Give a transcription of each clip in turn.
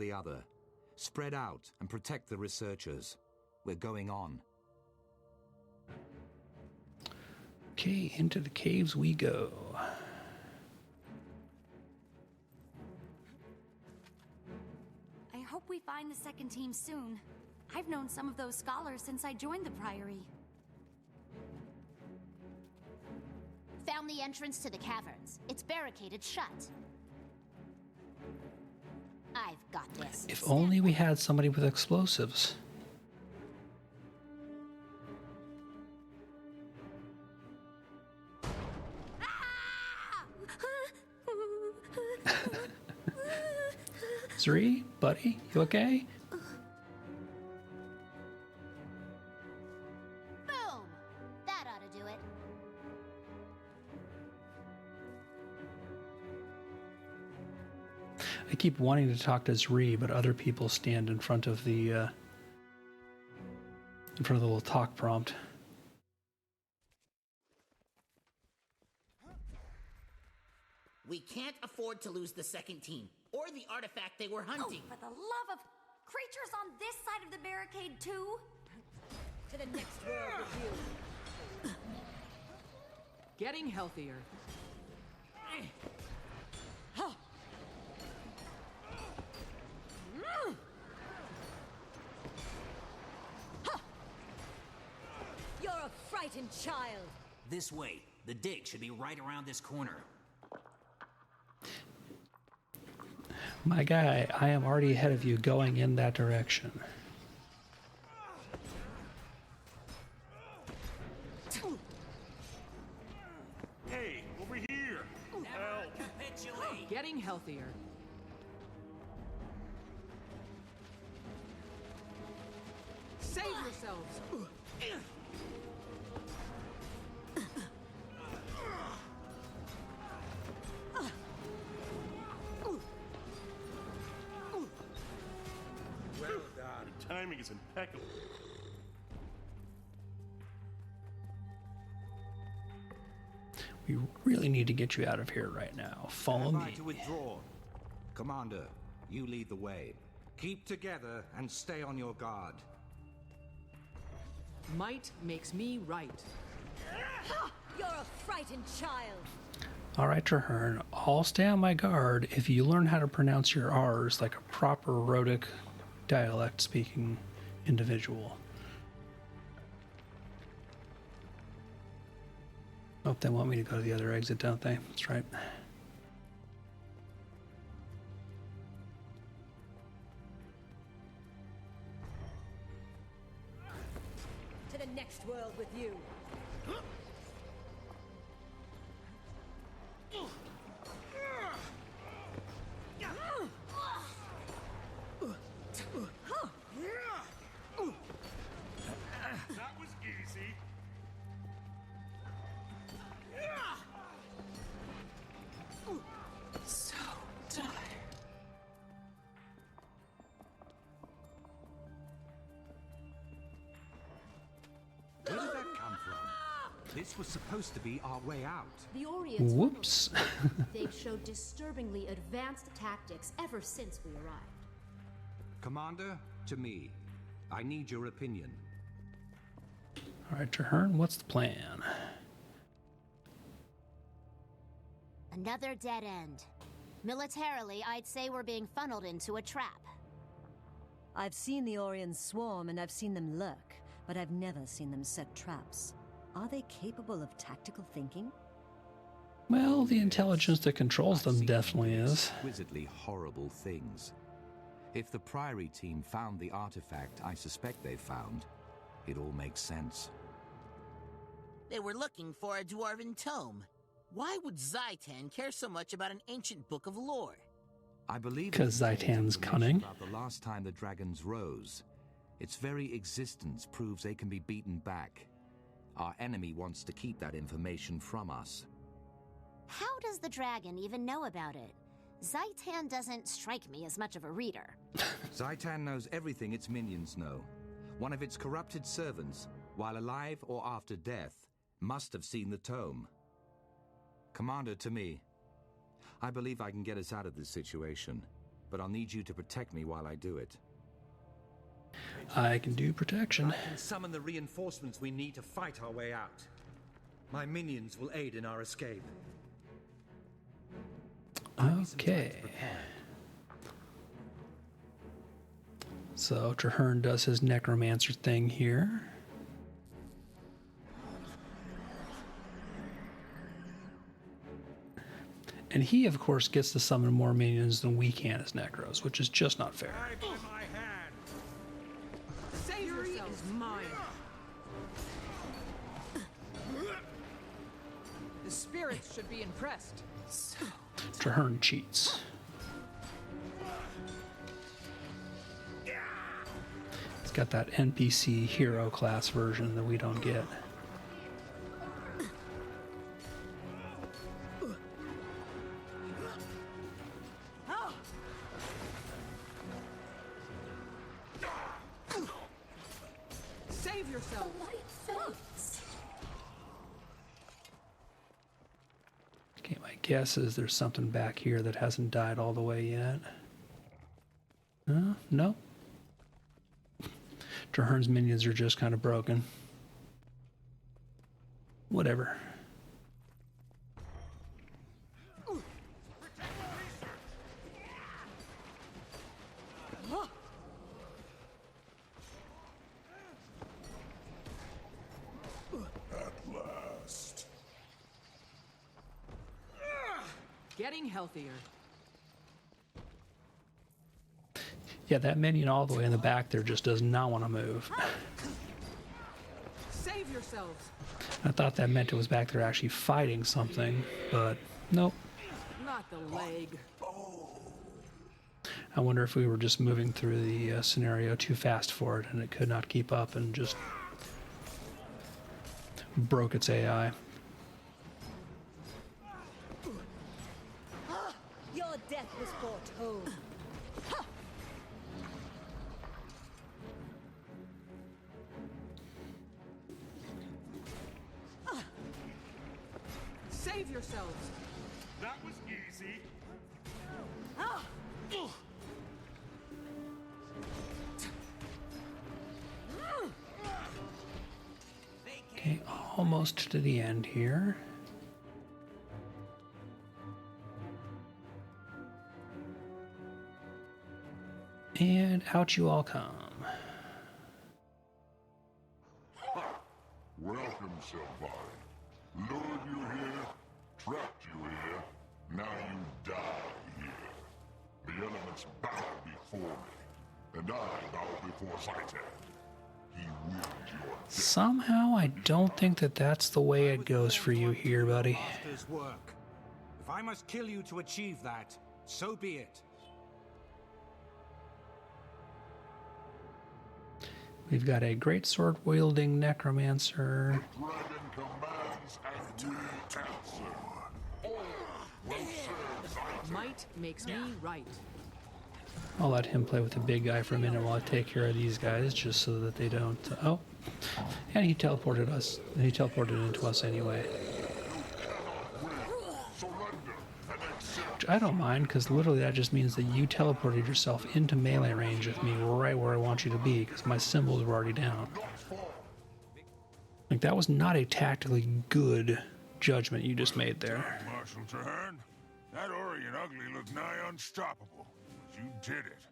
the other. Spread out and protect the researchers. We're going on. Okay, into the caves we go. I hope we find the second team soon. I've known some of those scholars since I joined the Priory. Found the entrance to the caverns. It's barricaded shut. I've got this. If only we had somebody with explosives. Zri, buddy, you okay? Boom! That ought to do it. I keep wanting to talk to Zri, but other people stand in front of the little talk prompt. We can't afford to lose the second team, or the artifact they were hunting. Oh, for the love of... Creatures on this side of the barricade, too? To the next world with you. Getting healthier. You're a frightened child. This way. The dig should be right around this corner. My guy, I am already ahead of you going in that direction. Hey, over here! Never capitulate! Getting healthier. Save yourselves! Well done. The timing is impeccable. We really need to get you out of here right now. Follow Stand by me. to withdraw. Commander, you lead the way. Keep together and stay on your guard. Might makes me right. You're a frightened child. All right, Traherne, I'll stay on my guard if you learn how to pronounce your R's like a proper Rhotic dialect speaking individual. Oh, they want me to go to the other exit, don't they? That's right. To the next world with you. That was easy. So tired. Where did that come from? This was supposed to be our way out. The Orients Whoops. they've showed disturbingly advanced tactics ever since we arrived. Commander, to me. I need your opinion. All right, Traherne, what's the plan? Another dead end. Militarily, I'd say we're being funneled into a trap. I've seen the Orions swarm and I've seen them lurk, but I've never seen them set traps. Are they capable of tactical thinking? Well, the intelligence that controls I've them seen definitely do is. exquisitely horrible things. If the Priory team found the artifact I suspect they found, it all makes sense. They were looking for a dwarven tome. Why would Zhaitan care so much about an ancient book of lore? I believe 'Cause it contains Zaitan's information cunning. About the last time the dragons rose. Its very existence proves they can be beaten back. Our enemy wants to keep that information from us. How does the dragon even know about it? Zaitan doesn't strike me as much of a reader. Zaitan knows everything its minions know. One of its corrupted servants, while alive or after death, must have seen the tome. Commander, to me, I believe I can get us out of this situation. but I'll need you to protect me while I do it. I can do protection. I can summon the reinforcements we need to fight our way out. My minions will aid in our escape. Okay. So Traherne does his necromancer thing here. And he, of course, gets to summon more minions than we can as Necros, which is just not fair. Fury is mine. The spirits should be impressed. Traherne cheats. It's got that NPC hero class version that we don't get. Save yourself. Okay, my guess is there's something back here that hasn't died all the way yet. No. Traherne's minions are just kind of broken. Whatever. Getting healthier. Yeah, that minion all the way in the back there just does not want to move. Save yourselves. I thought that meant it was back there actually fighting something, but nope. Not the leg. I wonder if we were just moving through the scenario too fast for it and it could not keep up and just broke its AI. Your death was foretold. Save yourselves. That was easy. Okay, almost to the end here. And out you all come. Welcome, somebody. Lured you here, trapped you here, now you die here. The elements bow before me, and I bow before Zaitan. He willed your death. Somehow I don't think that that's the way it goes for you here, buddy. Master's work. If I must kill you to achieve that, so be it. We've got a great sword wielding necromancer. Dragon commands and we answer. All will serve Zaitan. Might makes me right. I'll let him play with the big guy for a minute while I take care of these guys, just so that they don't. Oh, and he teleported us. He teleported into us anyway. Which I don't mind, because literally that just means that you teleported yourself into melee range with me, right where I want you to be, because my symbols were already down. Like, that was not a tactically good judgment you just made there. Marshal Traherne, that Orien ugly looked nigh unstoppable. But you did it.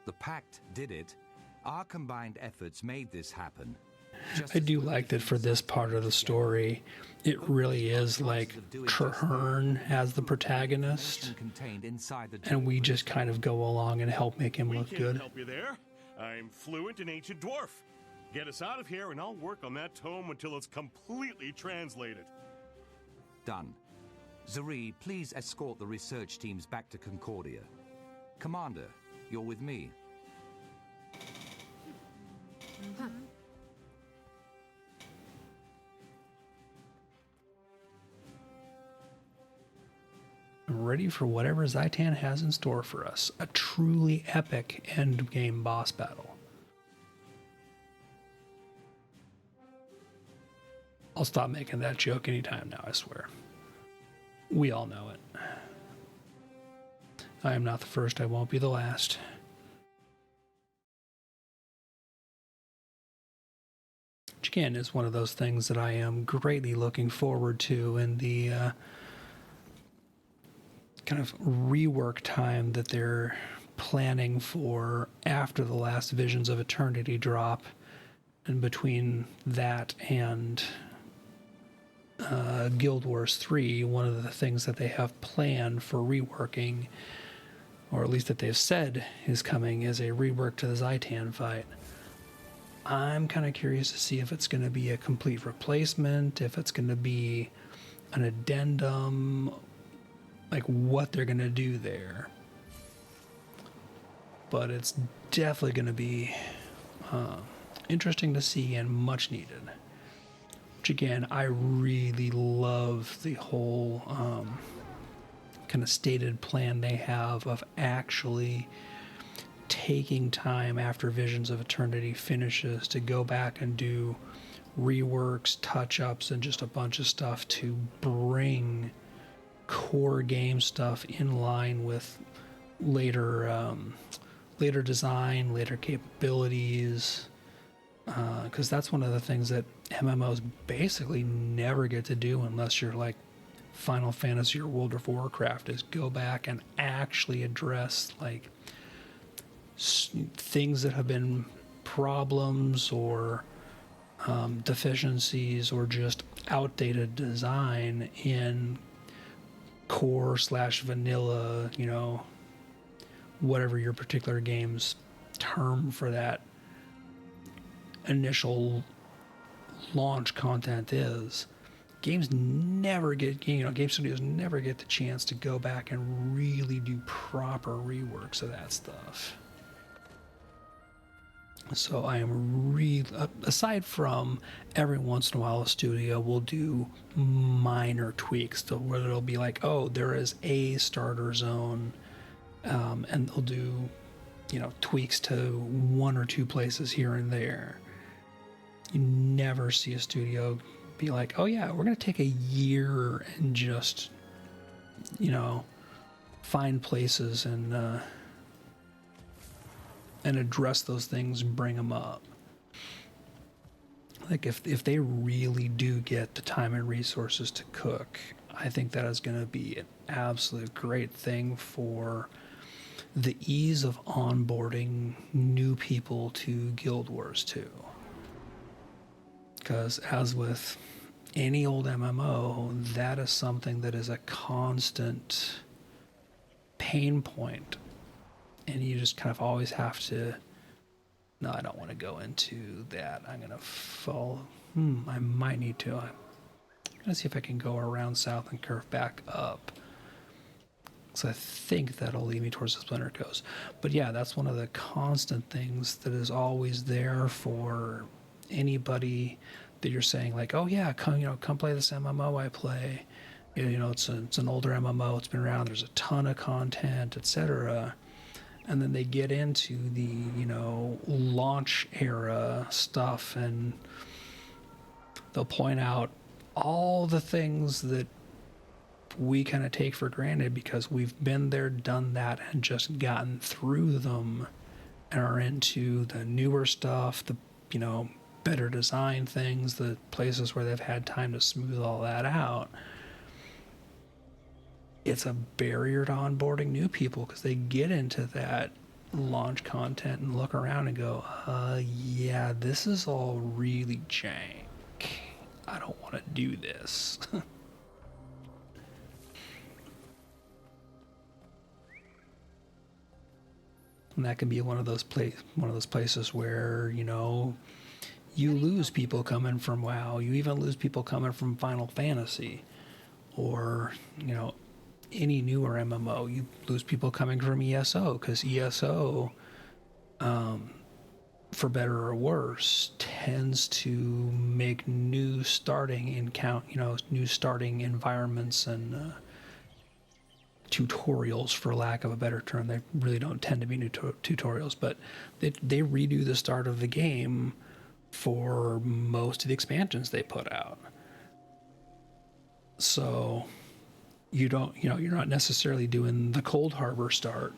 The Pact did it. Our combined efforts made this happen. I do like that for this part of the story, it really is like Traherne as the protagonist, and we just kind of go along and help make him look We good. can help you there. I'm fluent in Ancient Dwarf. Get us out of here and I'll work on that tome until it's completely translated. Done. Zuri, please escort the research teams back to Concordia. Commander, you're with me. Ready for whatever Zaitan has in store for us. A truly epic endgame boss battle. I'll stop making that joke anytime now, I swear. We all know it. I am not the first, I won't be the last. Which again is one of those things that I am greatly looking forward to in the kind of rework time that they're planning for after the last Visions of Eternity drop, and between that and Guild Wars 3, one of the things that they have planned for reworking, or at least that they've said is coming, is a rework to the Zhaitan fight. I'm kind of curious to see if it's going to be a complete replacement, if it's going to be an addendum, like what they're going to do there. But it's definitely going to be interesting to see and much needed. Which again, I really love the whole kind of stated plan they have of actually taking time after Visions of Eternity finishes to go back and do reworks, touch-ups, and just a bunch of stuff to bring core game stuff in line with later design, later capabilities, because that's one of the things that MMOs basically never get to do unless you're like Final Fantasy or World of Warcraft, is go back and actually address like things that have been problems or deficiencies or just outdated design in core / vanilla, you know, whatever your particular game's term for that initial launch content is. Games never get, you know, game studios never get the chance to go back and really do proper reworks of that stuff. So I am really, aside from every once in a while a studio will do minor tweaks to where it'll be like, oh, there is a starter zone, and they'll do, you know, tweaks to one or two places here and there. You never see a studio be like, oh yeah, we're going to take a year and just, you know, find places and address those things and bring them up. Like if they really do get the time and resources to cook, I think that is going to be an absolute great thing for the ease of onboarding new people to Guild Wars 2. Because as with any old MMO, that is something that is a constant pain point. And you just kind of always have to, no, I don't want to go into that. I'm going to fall, I might need to. I'm going to see if I can go around south and curve back up. So I think that'll lead me towards the Splinter Coast. But yeah, that's one of the constant things that is always there for anybody that you're saying like, oh yeah, come play this MMO I play. You know, it's an older MMO. It's been around. There's a ton of content, etc. And then they get into the, you know, launch era stuff, and they'll point out all the things that we kind of take for granted because we've been there, done that, and just gotten through them, and are into the newer stuff, the, you know, better design things, the places where they've had time to smooth all that out. It's a barrier to onboarding new people because they get into that launch content and look around and go, yeah, this is all really jank. I don't want to do this. And that can be one of those places where, you know, you lose people coming from WoW. You even lose people coming from Final Fantasy, or, you know, any newer MMO. You lose people coming from ESO because ESO, for better or worse, tends to make new starting environments and tutorials, for lack of a better term. They really don't tend to be new tutorials, but they redo the start of the game for most of the expansions they put out. So you don't, you're not necessarily doing the Cold Harbor start.